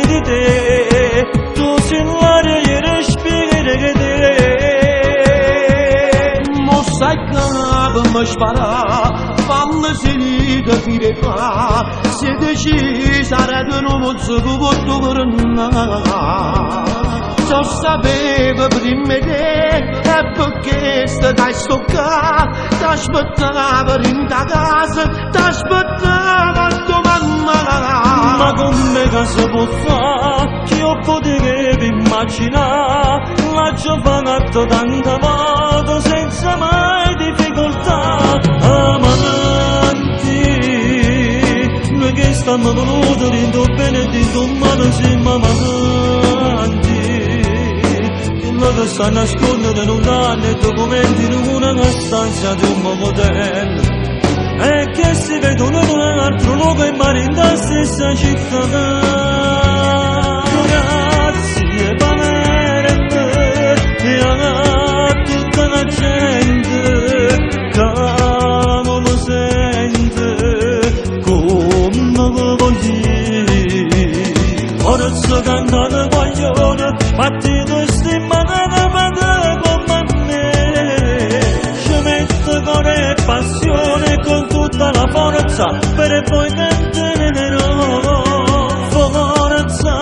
de tu sinları yeriş bir gede Mosaikabımış para Vanlı seni de bir defa Sedeşi saradın umutsuz umutluğuruna Çok sabebi bilinmedi Hep bu kez de taş soka Taş bıtta birin tagası Taş bıtta battumanma Magum megası bozsa Io potevi immaginare La giovanata d'andavata senza mai difficoltà Amanti Noi che stiamo voluti rindo benedetto mano siamo amanti Che loro sta a nascondere in un anno e documenti in una stanza di un modello E che si vedono in un altro luogo e mare in la stessa città Tutta la gente come mi sente come voglio ora sto cantando guaglione partito stimata come me ci metto cuore e passione con tutta la forza per poi canterò forza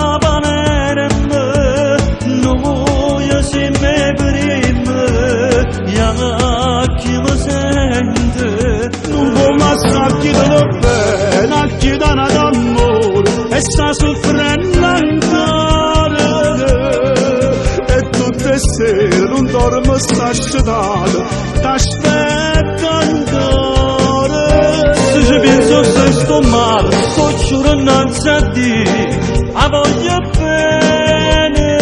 Acchidan ad amore e sta soffrendo ancora e tutte sere non dormo sta asciugata t'aspetta ancora se ci penso se sto male sto giuro innanzi a Dio a voglio bene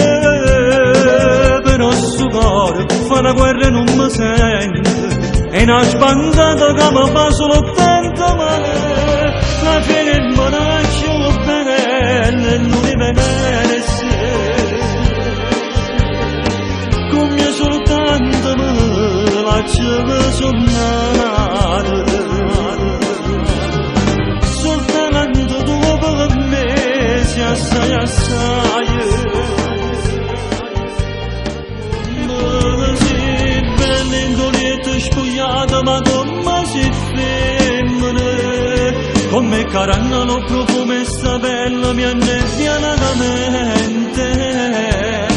però sto cuore fa una guerra e non mi sente e una spantata che mi fa solo tanto male la fine il monaccio bene non mi benesse come soltanto me lasciava sognare soltanto tu per me si assai assai ma si bella indolietta spogliata ma come si femmine come caranno profumo e sta bella mi annebbia la mente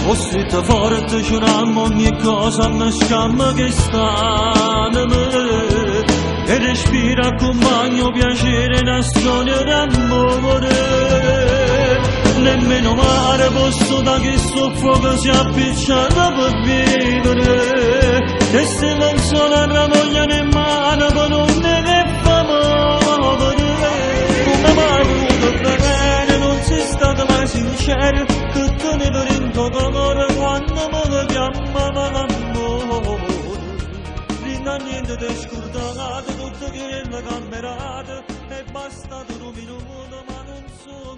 ho stretto forte giurammo ogni cosa mi scamma che sta in me e respira con bagno piacere una storia d'amore nemmeno mare posso da che soffoco si appicciata per vivere e se non sono la voglia in mano per non ne fa muovere come mai avuto bene non sei stato mai sincero che tenevo in tuo cuore quando mi chiamava l'amore fino a niente ti scordato tutto che è la camerata è bastato un minuto ma non sono